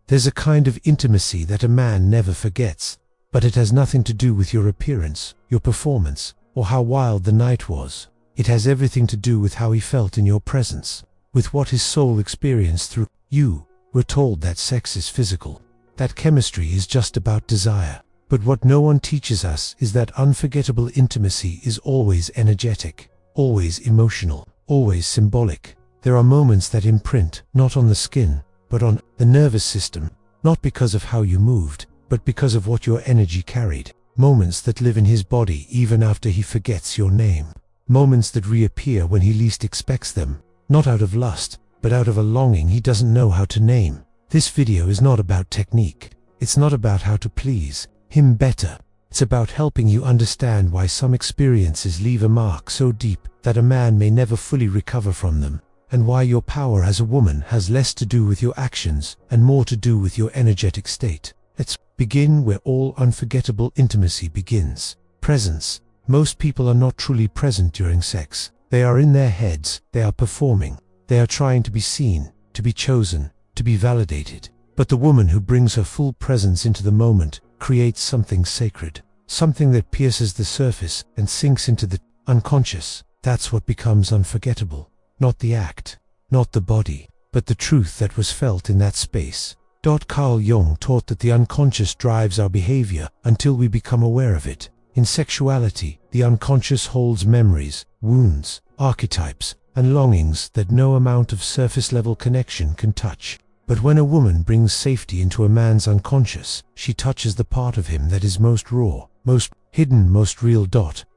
There's a kind of intimacy that a man never forgets, but it has nothing to do with your appearance, your performance, or how wild the night was. It has everything to do with how he felt in your presence, with what his soul experienced through you. We're told that sex is physical, that chemistry is just about desire. But what no one teaches us is that unforgettable intimacy is always energetic, always emotional, always symbolic. There are moments that imprint, not on the skin, but on the nervous system, not because of how you moved, but because of what your energy carried. Moments that live in his body even after he forgets your name. Moments that reappear when he least expects them, not out of lust, but out of a longing he doesn't know how to name. This video is not about technique. It's not about how to please him better. It's about helping you understand why some experiences leave a mark so deep that a man may never fully recover from them, and why your power as a woman has less to do with your actions and more to do with your energetic state. Let's begin where all unforgettable intimacy begins. Presence. Most people are not truly present during sex. They are in their heads, they are performing, they are trying to be seen, to be chosen, to be validated. But the woman who brings her full presence into the moment creates something sacred, something that pierces the surface and sinks into the unconscious. That's what becomes unforgettable. Not the act, not the body, but the truth that was felt in that space. Carl Jung taught that the unconscious drives our behavior until we become aware of it. In sexuality, the unconscious holds memories, wounds, archetypes, and longings that no amount of surface-level connection can touch. But when a woman brings safety into a man's unconscious, she touches the part of him that is most raw, most hidden, most real.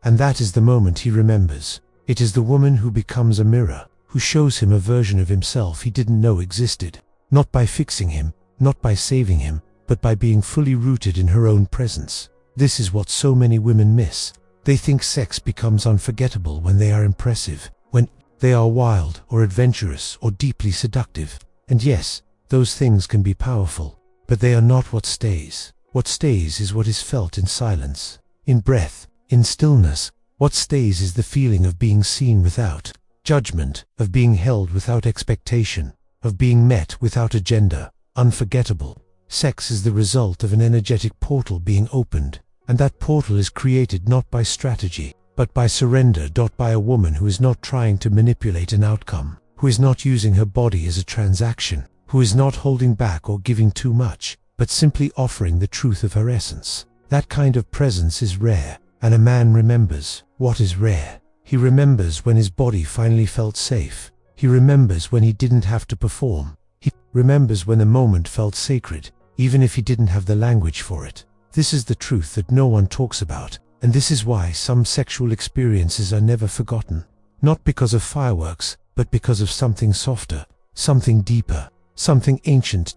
And that is the moment he remembers. It is the woman who becomes a mirror, who shows him a version of himself he didn't know existed. Not by fixing him, not by saving him, but by being fully rooted in her own presence. This is what so many women miss. They think sex becomes unforgettable when they are impressive, when they are wild or adventurous or deeply seductive. And yes, those things can be powerful, but they are not what stays. What stays is what is felt in silence, in breath, in stillness. What stays is the feeling of being seen without judgment, of being held without expectation, of being met without agenda. Unforgettable. Sex is the result of an energetic portal being opened, and that portal is created not by strategy, but by surrender. By a woman who is not trying to manipulate an outcome, who is not using her body as a transaction, who is not holding back or giving too much, but simply offering the truth of her essence. That kind of presence is rare, and a man remembers what is rare. He remembers when his body finally felt safe. He remembers when he didn't have to perform. He remembers when the moment felt sacred, even if he didn't have the language for it. This is the truth that no one talks about, and this is why some sexual experiences are never forgotten. Not because of fireworks, but because of something softer, something deeper, something ancient.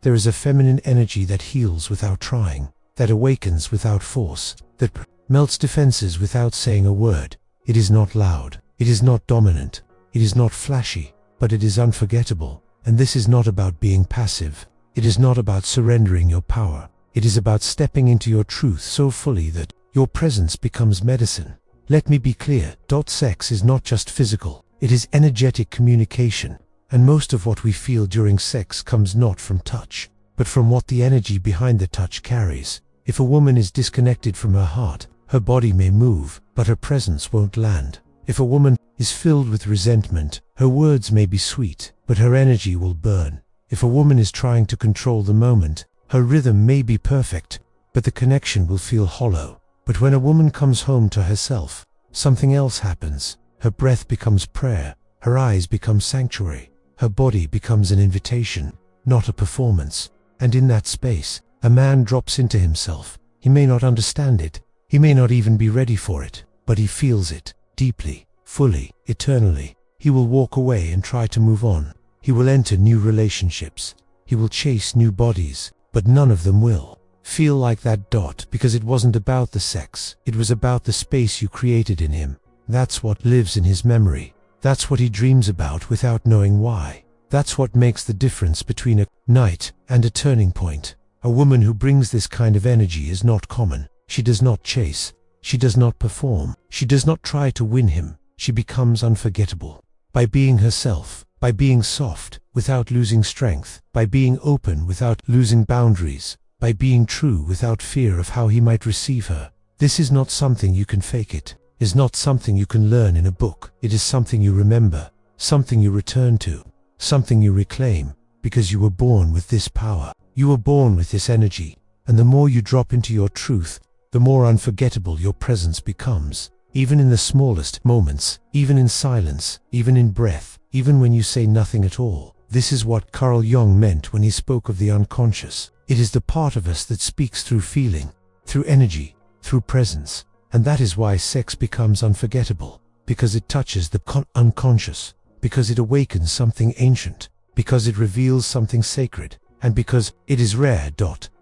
There is a feminine energy that heals without trying, that awakens without force, that melts defenses without saying a word. It is not loud, it is not dominant, it is not flashy, but it is unforgettable. And this is not about being passive. It is not about surrendering your power. It is about stepping into your truth so fully that your presence becomes medicine. Let me be clear, sex is not just physical, it is energetic communication. And most of what we feel during sex comes not from touch, but from what the energy behind the touch carries. If a woman is disconnected from her heart, her body may move, but her presence won't land. If a woman is filled with resentment, her words may be sweet, but her energy will burn. If a woman is trying to control the moment, her rhythm may be perfect, but the connection will feel hollow. But when a woman comes home to herself, something else happens. Her breath becomes prayer, her eyes become sanctuary, her body becomes an invitation, not a performance. And in that space, a man drops into himself. He may not understand it, he may not even be ready for it, but he feels it, deeply, fully, eternally. He will walk away and try to move on. He will enter new relationships. He will chase new bodies, but none of them will feel like that. Because it wasn't about the sex, it was about the space you created in him. That's what lives in his memory. That's what he dreams about without knowing why. That's what makes the difference between a night and a turning point. A woman who brings this kind of energy is not common. She does not chase. She does not perform. She does not try to win him. She becomes unforgettable by being herself, by being soft without losing strength, by being open without losing boundaries, by being true without fear of how he might receive her. This is not something you can fake. It is not something you can learn in a book. It is something you remember, something you return to, something you reclaim, because you were born with this power. You were born with this energy, and the more you drop into your truth, the more unforgettable your presence becomes. Even in the smallest moments, even in silence, even in breath, even when you say nothing at all. This is what Carl Jung meant when he spoke of the unconscious. It is the part of us that speaks through feeling, through energy, through presence. And that is why sex becomes unforgettable, because it touches the unconscious, because it awakens something ancient, because it reveals something sacred, and because it is rare.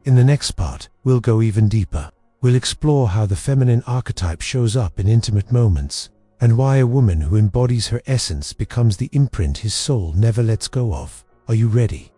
In the next part, we'll go even deeper. We'll explore how the feminine archetype shows up in intimate moments, and why a woman who embodies her essence becomes the imprint his soul never lets go of. Are you ready?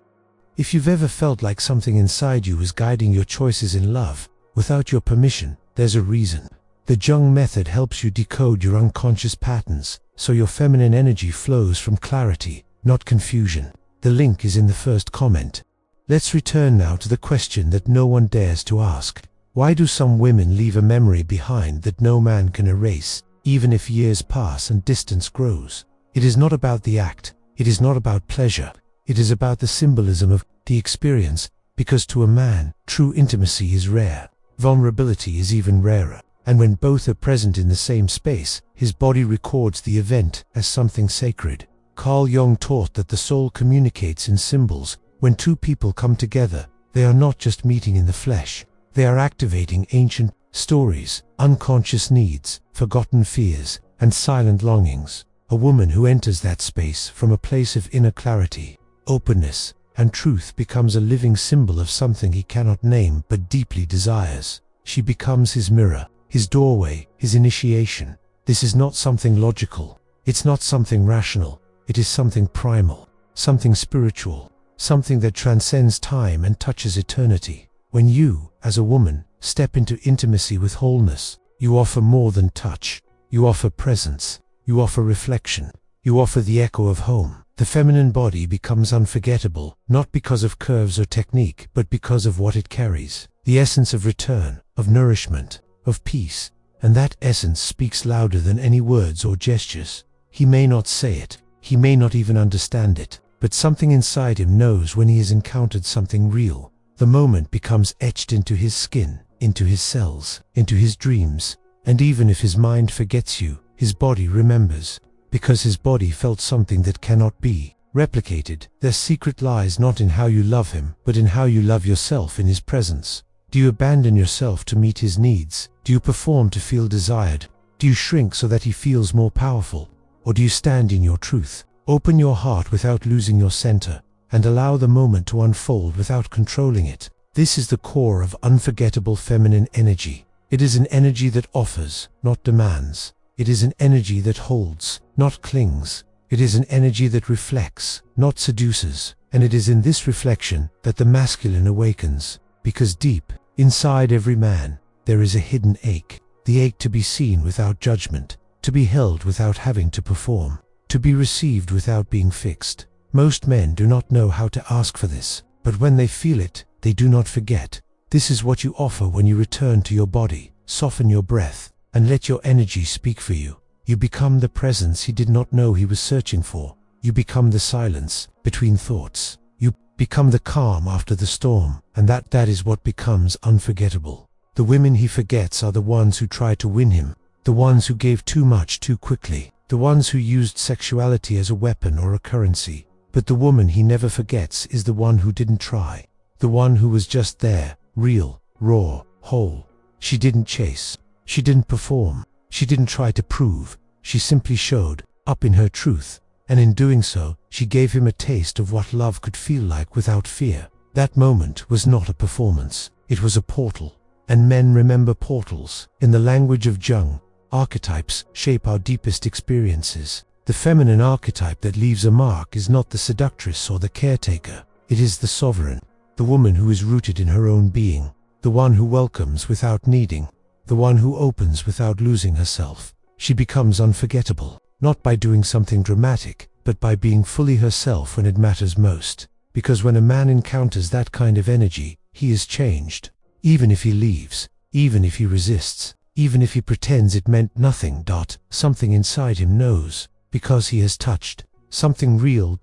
If you've ever felt like something inside you was guiding your choices in love, without your permission, there's a reason. The Jung method helps you decode your unconscious patterns, so your feminine energy flows from clarity, not confusion. The link is in the first comment. Let's return now to the question that no one dares to ask. Why do some women leave a memory behind that no man can erase, even if years pass and distance grows? It is not about the act, it is not about pleasure, it is about the symbolism of the experience, because to a man, true intimacy is rare. Vulnerability is even rarer, and when both are present in the same space, his body records the event as something sacred. Carl Jung taught that the soul communicates in symbols. When two people come together, they are not just meeting in the flesh. They are activating ancient stories, unconscious needs, forgotten fears, and silent longings. A woman who enters that space from a place of inner clarity, openness, and truth becomes a living symbol of something he cannot name but deeply desires. She becomes his mirror, his doorway, his initiation. This is not something logical. It's not something rational. It is something primal, something spiritual, something that transcends time and touches eternity. When you, as a woman, step into intimacy with wholeness, you offer more than touch. You offer presence. You offer reflection. You offer the echo of home. The feminine body becomes unforgettable, not because of curves or technique, but because of what it carries. The essence of return, of nourishment, of peace. And that essence speaks louder than any words or gestures. He may not say it. He may not even understand it. But something inside him knows when he has encountered something real. The moment becomes etched into his skin, into his cells, into his dreams. And even if his mind forgets you, his body remembers. Because his body felt something that cannot be replicated. Their secret lies not in how you love him, but in how you love yourself in his presence. Do you abandon yourself to meet his needs? Do you perform to feel desired? Do you shrink so that he feels more powerful? Or do you stand in your truth? Open your heart without losing your center, and allow the moment to unfold without controlling it. This is the core of unforgettable feminine energy. It is an energy that offers, not demands. It is an energy that holds, not clings. It is an energy that reflects, not seduces. And it is in this reflection that the masculine awakens. Because deep, inside every man, there is a hidden ache. The ache to be seen without judgment, to be held without having to perform, to be received without being fixed. Most men do not know how to ask for this, but when they feel it, they do not forget. This is what you offer when you return to your body. Soften your breath, and let your energy speak for you. You become the presence he did not know he was searching for. You become the silence between thoughts. You become the calm after the storm, and that is what becomes unforgettable. The women he forgets are the ones who try to win him, the ones who gave too much too quickly, the ones who used sexuality as a weapon or a currency. But the woman he never forgets is the one who didn't try, the one who was just there, real, raw, whole. She didn't chase, she didn't perform, she didn't try to prove, she simply showed up in her truth, and in doing so, she gave him a taste of what love could feel like without fear. That moment was not a performance, it was a portal, and men remember portals. In the language of Jung, archetypes shape our deepest experiences. The feminine archetype that leaves a mark is not the seductress or the caretaker, it is the sovereign, the woman who is rooted in her own being, the one who welcomes without needing, the one who opens without losing herself. She becomes unforgettable, not by doing something dramatic, but by being fully herself when it matters most. Because when a man encounters that kind of energy, he is changed. Even if he leaves, even if he resists, even if he pretends it meant nothing. Something inside him knows, because he has touched something real.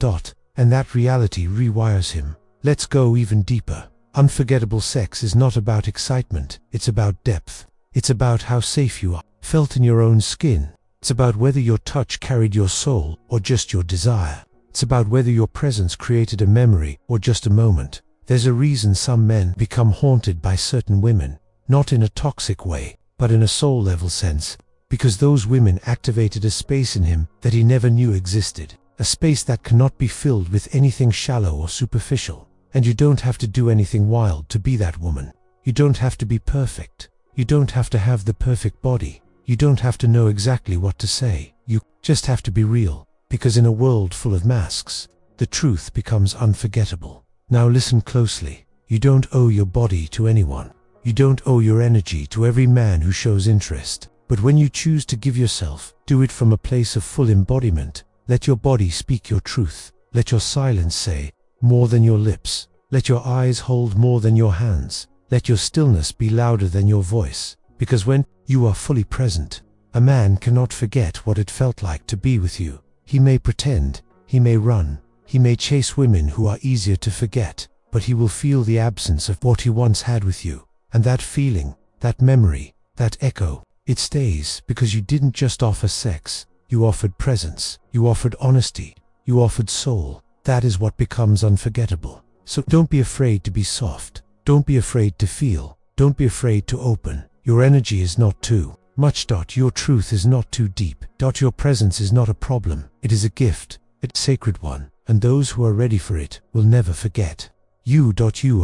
And that reality rewires him. Let's go even deeper. Unforgettable sex is not about excitement, it's about depth. It's about how safe you are, felt in your own skin. It's about whether your touch carried your soul or just your desire. It's about whether your presence created a memory or just a moment. There's a reason some men become haunted by certain women, not in a toxic way, but in a soul-level sense, because those women activated a space in him that he never knew existed, a space that cannot be filled with anything shallow or superficial. And you don't have to do anything wild to be that woman. You don't have to be perfect. You don't have to have the perfect body. You don't have to know exactly what to say. You just have to be real, because in a world full of masks, the truth becomes unforgettable. Now listen closely. You don't owe your body to anyone. You don't owe your energy to every man who shows interest. But when you choose to give yourself, do it from a place of full embodiment. Let your body speak your truth. Let your silence say more than your lips. Let your eyes hold more than your hands. Let your stillness be louder than your voice. Because when you are fully present, a man cannot forget what it felt like to be with you. He may pretend, he may run, he may chase women who are easier to forget, but he will feel the absence of what he once had with you. And that feeling, that memory, that echo, it stays because you didn't just offer sex, you offered presence, you offered honesty, you offered soul. That is what becomes unforgettable. So don't be afraid to be soft. Don't be afraid to feel. Don't be afraid to open. Your energy is not too much. Your truth is not too deep. Your presence is not a problem. It is a gift, a sacred one, and those who are ready for it will never forget. You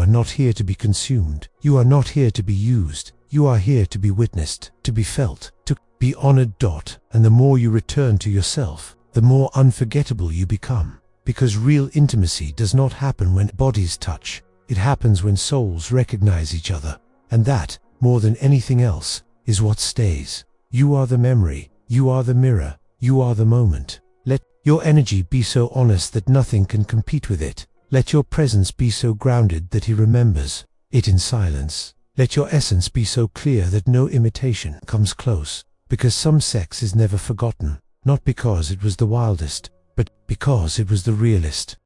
are not here to be consumed. You are not here to be used. You are here to be witnessed, to be felt, to be honored. And the more you return to yourself, the more unforgettable you become. Because real intimacy does not happen when bodies touch. It happens when souls recognize each other. And that, more than anything else, is what stays. You are the memory. You are the mirror. You are the moment. Let your energy be so honest that nothing can compete with it. Let your presence be so grounded that he remembers it in silence. Let your essence be so clear that no imitation comes close. Because some sex is never forgotten, not because it was the wildest, but because it was the realest.